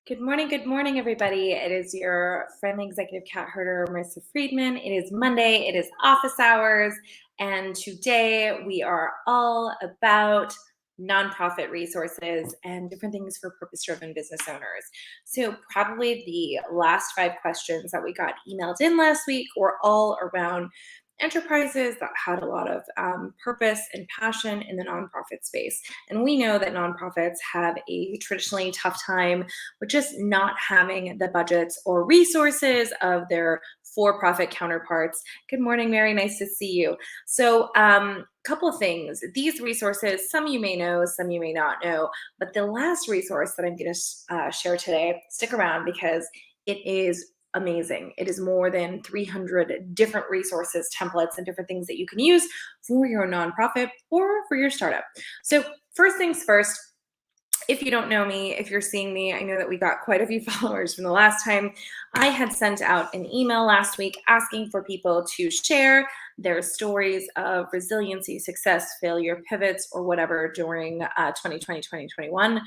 Good morning, everybody. It is your friendly executive cat herder, Marissa Friedman. It is Monday, it is office hours, and today we are all about nonprofit resources and different things for purpose-driven business owners. So probably the last 5 questions that we got emailed in last week were all around enterprises that had a lot of purpose and passion in the nonprofit space. And we know that nonprofits have a traditionally tough time with just not having the budgets or resources of their for-profit counterparts. Good morning, Mary. Nice to see you. So, couple of things. These resources, some you may know, some you may not know, but the last resource that I'm going to share today, stick around because it is amazing. It is more than 300 different resources, templates, and different things that you can use for your nonprofit or for your startup. So first things first, if you don't know me, if you're seeing me, I know that we got quite a few followers from the last time. I had sent out an email last week asking for people to share their stories of resiliency, success, failure, pivots, or whatever during 2020, 2021.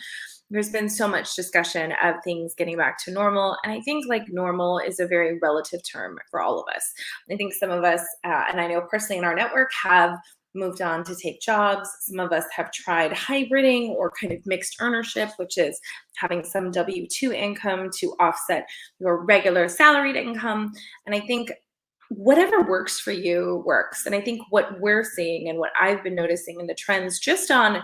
There's been so much discussion of things getting back to normal. And I think like normal is a very relative term for all of us. I think some of us, and I know personally in our network, have moved on to take jobs. Some of us have tried hybriding or kind of mixed earnership, which is having some W-2 income to offset your regular salaried income. And I think whatever works for you works. And I think what we're seeing and what I've been noticing in the trends just on,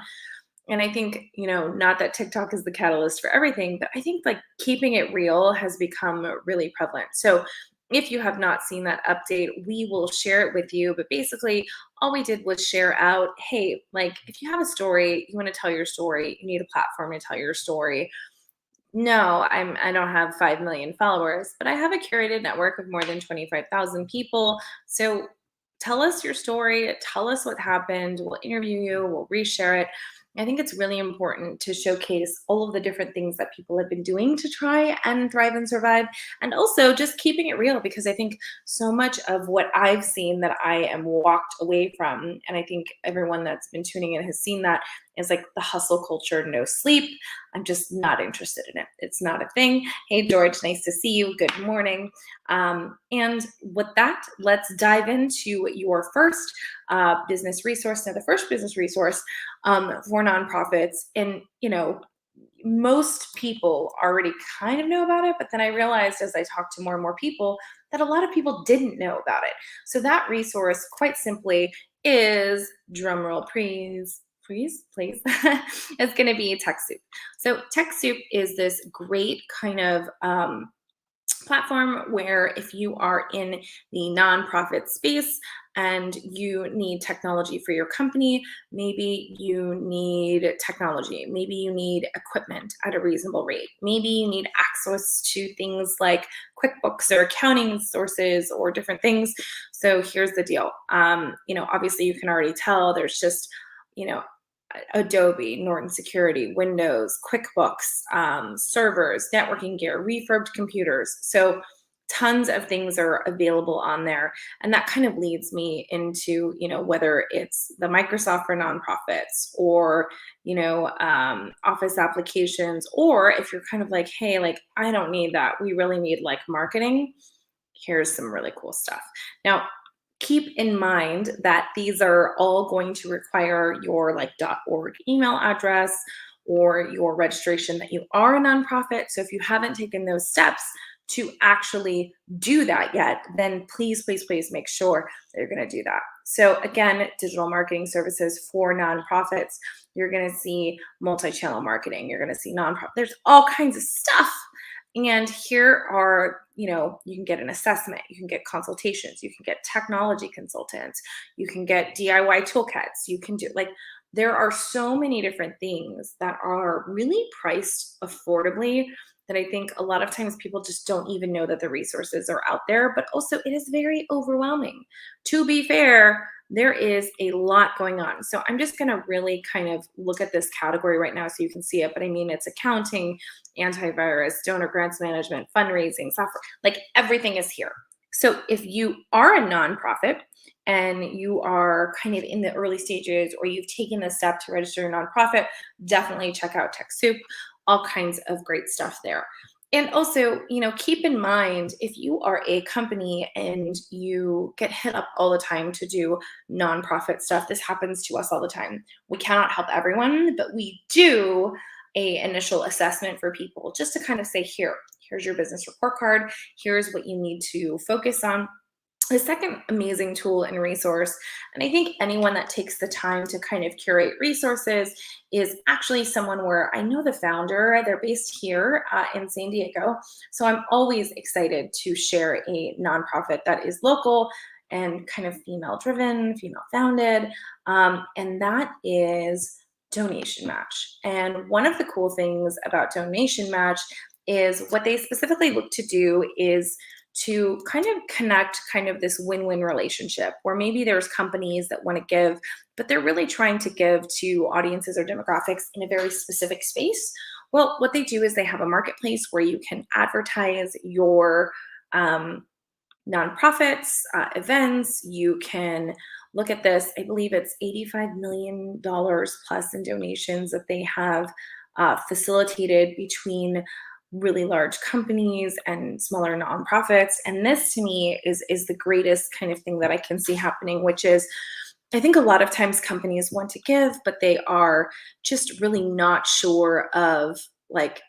and I think, not that TikTok is the catalyst for everything, but I think like keeping it real has become really prevalent. So if you have not seen that update, we will share it with you. But basically, all we did was share out, hey, like if you have a story, you want to tell your story, you need a platform to tell your story. No, I don't have 5 million followers, but I have a curated network of more than 25,000 people. So tell us your story, tell us what happened. We'll interview you, we'll reshare it. I think it's really important to showcase all of the different things that people have been doing to try and thrive and survive, and also just keeping it real, because I think so much of what I've seen that I am walked away from, and I think everyone that's been tuning in has seen that, is like the hustle culture, no sleep. I'm just not interested in it. It's not a thing. Hey, George, nice to see you. Good morning. And with that, let's dive into your first business resource. Now, the first business resource for nonprofits, and most people already kind of know about it, but then I realized as I talked to more and more people that a lot of people didn't know about it. So that resource, quite simply, is, drumroll please, it's going to be Techsoup. So Techsoup is this great kind of platform where if you are in the nonprofit space and you need technology for your company, maybe you need technology, maybe you need equipment at a reasonable rate, maybe you need access to things like QuickBooks or accounting sources or different things. So here's the deal. Obviously you can already tell there's just, Adobe, Norton Security, Windows, QuickBooks, servers, networking gear, refurbed computers. So tons of things are available on there. And that kind of leads me into, whether it's the Microsoft for nonprofits or, Office applications, or if you're kind of like, hey, like, I don't need that. We really need like marketing. Here's some really cool stuff. Now, keep in mind that these are all going to require your like .org email address or your registration that you are a nonprofit. So if you haven't taken those steps to actually do that yet, then please, please, please make sure that you're going to do that. So again, digital marketing services for nonprofits. You're going to see multi-channel marketing. You're going to see nonprofit. There's all kinds of stuff. And here are, you can get an assessment, you can get consultations, you can get technology consultants, you can get DIY toolkits, you can do there are so many different things that are really priced affordably that I think a lot of times people just don't even know that the resources are out there, but also it is very overwhelming. To be fair, there is a lot going on. So I'm just going to really kind of look at this category right now so you can see it. But I mean, it's accounting, antivirus, donor grants management, fundraising, software, like everything is here. So if you are a nonprofit and you are kind of in the early stages or you've taken the step to register a nonprofit, definitely check out Techsoup. all kinds of great stuff there. And also, keep in mind if you are a company and you get hit up all the time to do nonprofit stuff, this happens to us all the time. We cannot help everyone, but we do a initial assessment for people just to kind of say, here's your business report card. Here's what you need to focus on. The second amazing tool and resource, and I think anyone that takes the time to kind of curate resources, is actually someone where I know the founder. They're based here in San Diego. So I'm always excited to share a nonprofit that is local and kind of female driven, female founded. And that is Donation Match. And one of the cool things about Donation Match is what they specifically look to do is to kind of connect kind of this win-win relationship where maybe there's companies that want to give, but they're really trying to give to audiences or demographics in a very specific space. Well, what they do is they have a marketplace where you can advertise your nonprofits, events. You can look at this. I believe it's $85 million plus in donations that they have facilitated between really large companies and smaller nonprofits. And this to me is the greatest kind of thing that I can see happening, which is I think a lot of times companies want to give, but they are just really not sure of like,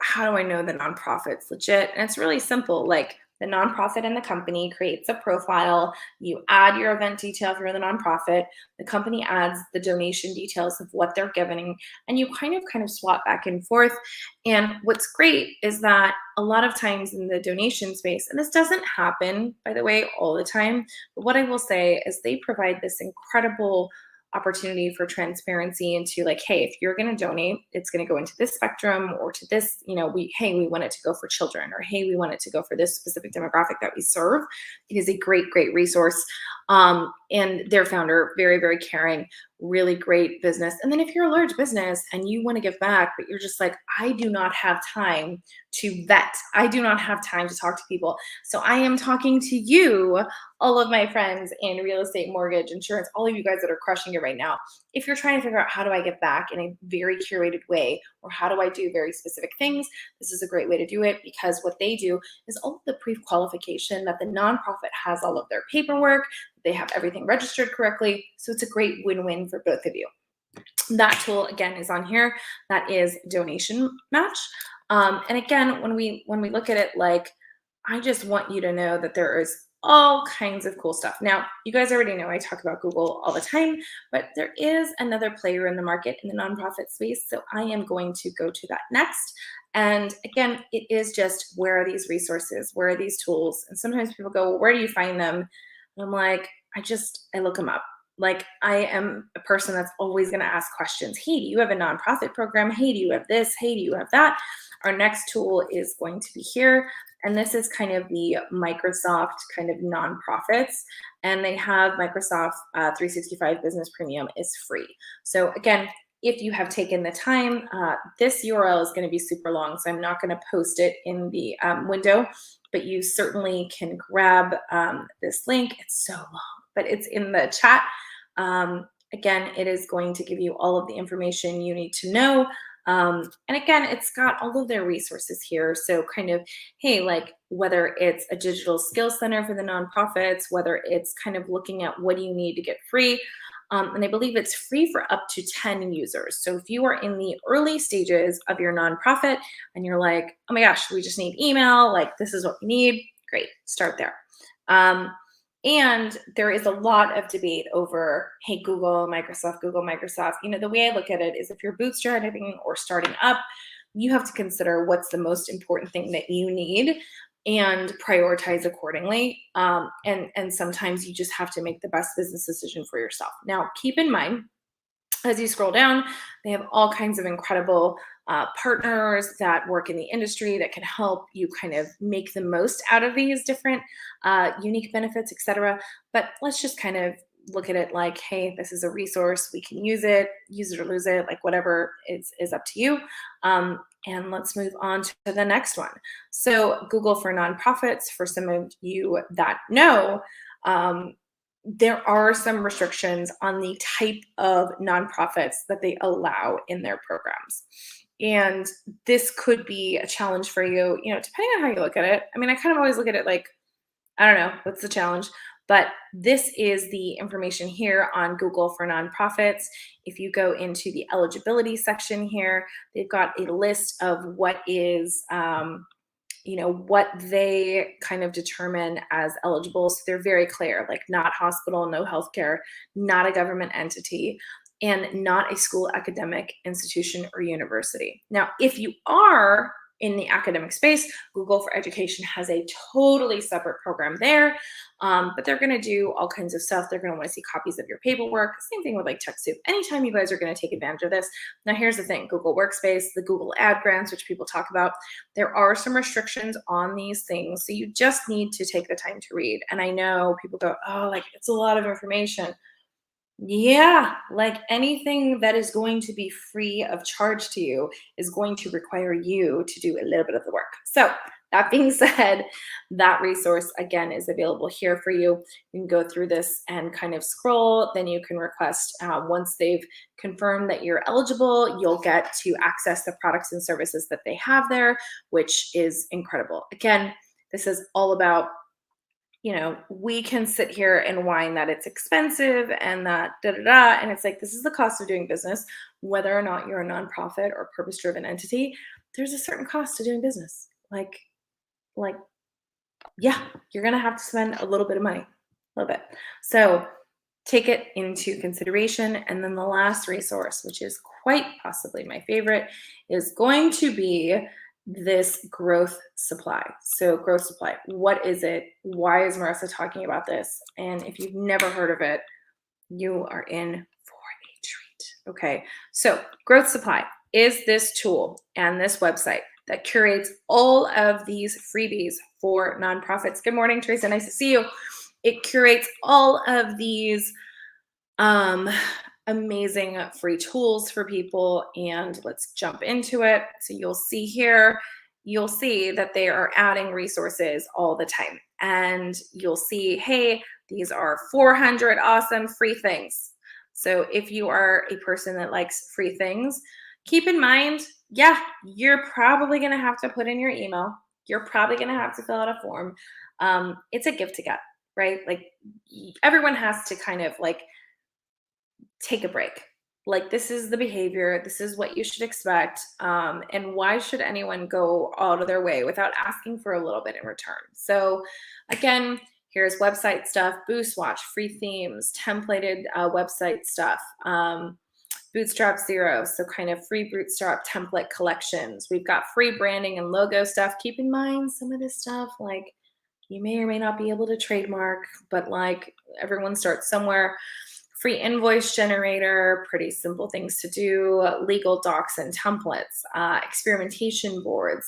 how do I know the nonprofit's legit? And it's really simple. Like the nonprofit and the company creates a profile. You add your event detail if you're the nonprofit. The company adds the donation details of what they're giving, and you kind of swap back and forth. And what's great is that a lot of times in the donation space, and this doesn't happen, by the way, all the time, but what I will say is they provide this incredible opportunity for transparency into like, hey, if you're going to donate, it's going to go into this spectrum or to this, we want it to go for children, or hey, we want it to go for this specific demographic that we serve. It is a great, great resource. And their founder, very, very caring, really great business. And then if you're a large business and you want to give back, but you're just like, I do not have time to vet. I do not have time to talk to people. So I am talking to you, all of my friends in real estate, mortgage, insurance, all of you guys that are crushing it right now. If you're trying to figure out how do I give back in a very curated way, or how do I do very specific things, this is a great way to do it, because what they do is all of the pre-qualification that the nonprofit has, all of their paperwork, they have everything registered correctly. So it's a great win-win for both of you. That tool again is on here. That is Donation Match. And again, when we look at it, like, I just want you to know that there is all kinds of cool stuff. Now, you guys already know I talk about Google all the time, but there is another player in the market in the nonprofit space. So I am going to go to that next. And again, it is just, where are these resources? Where are these tools? And sometimes people go, well, where do you find them? And I'm like, I look them up. Like, I am a person that's always going to ask questions. Hey, do you have a nonprofit program? Hey, do you have this? Hey, do you have that? Our next tool is going to be here. And this is kind of the Microsoft kind of nonprofits. And they have Microsoft 365 Business Premium is free. So again, if you have taken the time, this URL is going to be super long, so I'm not going to post it in the window, but you certainly can grab this link. It's so long, but it's in the chat. Again, it is going to give you all of the information you need to know. And again, it's got all of their resources here. So kind of, hey, like whether it's a digital skills center for the nonprofits, whether it's kind of looking at what do you need to get free. And I believe it's free for up to 10 users. So if you are in the early stages of your nonprofit and you're like, oh my gosh, we just need email, like this is what we need, great, start there. And there is a lot of debate over, hey, Google, Microsoft. The way I look at it is, if you're bootstrapping or starting up, you have to consider what's the most important thing that you need and prioritize accordingly. And sometimes you just have to make the best business decision for yourself. Now, keep in mind, as you scroll down, they have all kinds of incredible partners that work in the industry that can help you kind of make the most out of these different unique benefits, etc. But let's just kind of look at it like, hey, this is a resource. We can use it or lose it, like whatever is up to you. And let's move on to the next one. So Google for Nonprofits, for some of you that know, there are some restrictions on the type of nonprofits that they allow in their programs. And this could be a challenge for you, depending on how you look at it. I mean, I kind of always look at it like, I don't know, what's the challenge? But this is the information here on Google for nonprofits. If you go into the eligibility section here, they've got a list of what is what they kind of determine as eligible. So they're very clear, like not hospital, no healthcare, not a government entity, and not a school, academic institution, or university. Now, if you are in the academic space, Google for Education has a totally separate program there, but they're going to do all kinds of stuff. They're going to want to see copies of your paperwork. Same thing with like Techsoup. Anytime you guys are going to take advantage of this. Now, here's the thing: Google Workspace, the Google Ad Grants, which people talk about, there are some restrictions on these things. So you just need to take the time to read. And I know people go, oh, like it's a lot of information. Yeah, like anything that is going to be free of charge to you is going to require you to do a little bit of the work. So, that being said, that resource again is available here for you. You can go through this and kind of scroll. Then you can request, once they've confirmed that you're eligible, you'll get to access the products and services that they have there, which is incredible. Again, this is all about, we can sit here and whine that it's expensive and that da da da. And it's like, this is the cost of doing business. Whether or not you're a nonprofit or purpose driven entity, there's a certain cost to doing business. Like, yeah, you're going to have to spend a little bit of money, a little bit. So take it into consideration. And then the last resource, which is quite possibly my favorite, is going to be this growth supply. So growth supply, what is it? Why is Marissa talking about this? And if you've never heard of it, you are in for a treat. Okay, so growth supply is this tool and this website that curates all of these freebies for nonprofits. Good morning, Teresa, nice to see you. It curates all of these amazing free tools for people, and let's jump into it. So you'll see here, you'll see that they are adding resources all the time, and you'll see, hey, these are 400 awesome free things. So if you are a person that likes free things, keep in mind, yeah, you're probably going to have to put in your email. You're probably going to have to fill out a form. It's a gift to get, right? Like everyone has to kind of like take a break. Like this is the behavior, this is what you should expect. And why should anyone go out of their way without asking for a little bit in return? So again, here's website stuff, Boost Watch, free themes, templated website stuff, Bootstrap Zero, so kind of free Bootstrap template collections. We've got free branding and logo stuff. Keep in mind some of this stuff, like you may or may not be able to trademark, but like everyone starts somewhere. Free invoice generator, pretty simple things to do, legal docs and templates, experimentation boards,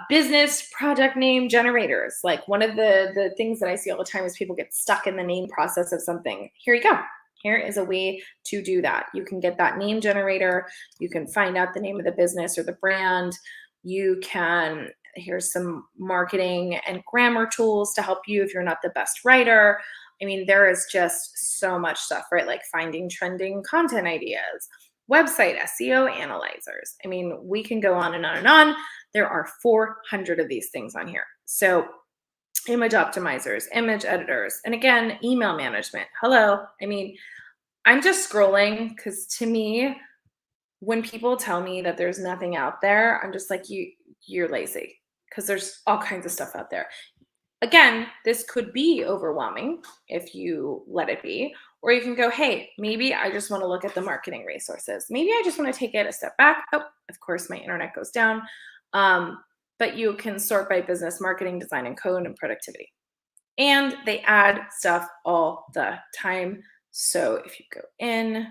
business project name generators. Like one of the things that I see all the time is people get stuck in the name process of something. Here you go. Here is a way to do that. You can get that name generator. You can find out the name of the business or the brand. You can, here's some marketing and grammar tools to help you if you're not the best writer. I mean, there is just so much stuff, right? Like finding trending content ideas, website SEO analyzers. I mean, we can go on and on and on. There are 400 of these things on here. So image optimizers, image editors, and again, email management. Hello. I mean, I'm just scrolling because to me, when people tell me that there's nothing out there, I'm just like, you're lazy because there's all kinds of stuff out there. Again, this could be overwhelming if you let it be, or you can go, hey, maybe I just want to look at the marketing resources. Maybe I just want to take it a step back. Oh, of course, my internet goes down. But you can sort by business, marketing, design, and code, and productivity. And they add stuff all the time. So if you go in,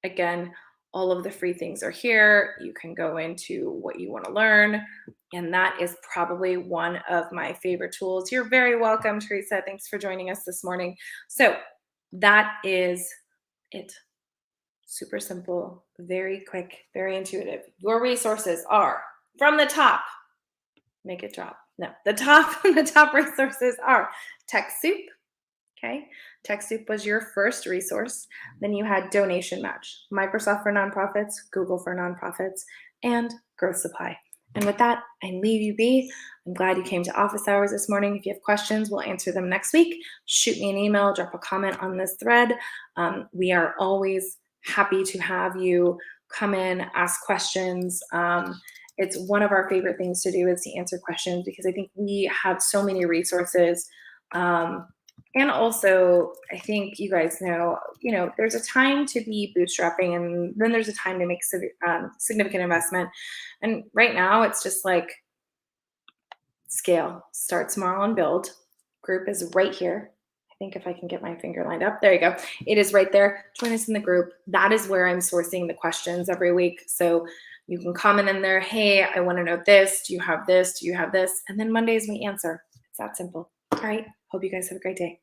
again, all of the free things are here. You can go into what you want to learn. And that is probably one of my favorite tools. You're very welcome, Teresa. Thanks for joining us this morning. So that is it. Super simple, very quick, very intuitive. Your resources are from the top. Make it drop. No, the top resources are Techsoup, Okay. TechSoup was your first resource. Then you had Donation Match, Microsoft for nonprofits, Google for nonprofits, and Growth Supply. And with that, I leave you be. I'm glad you came to office hours this morning. If you have questions, we'll answer them next week. Shoot me an email, drop a comment on this thread. We are always happy to have you come in, ask questions. It's one of our favorite things to do is to answer questions because I think we have so many resources. And also, I think you guys know, there's a time to be bootstrapping and then there's a time to make significant investment. And right now, it's just like scale, start small and build. Group is right here. I think if I can get my finger lined up, there you go. It is right there. Join us in the group. That is where I'm sourcing the questions every week. So you can comment in there, hey, I want to know this. Do you have this? Do you have this? And then Mondays we answer. It's that simple. All right. Hope you guys have a great day.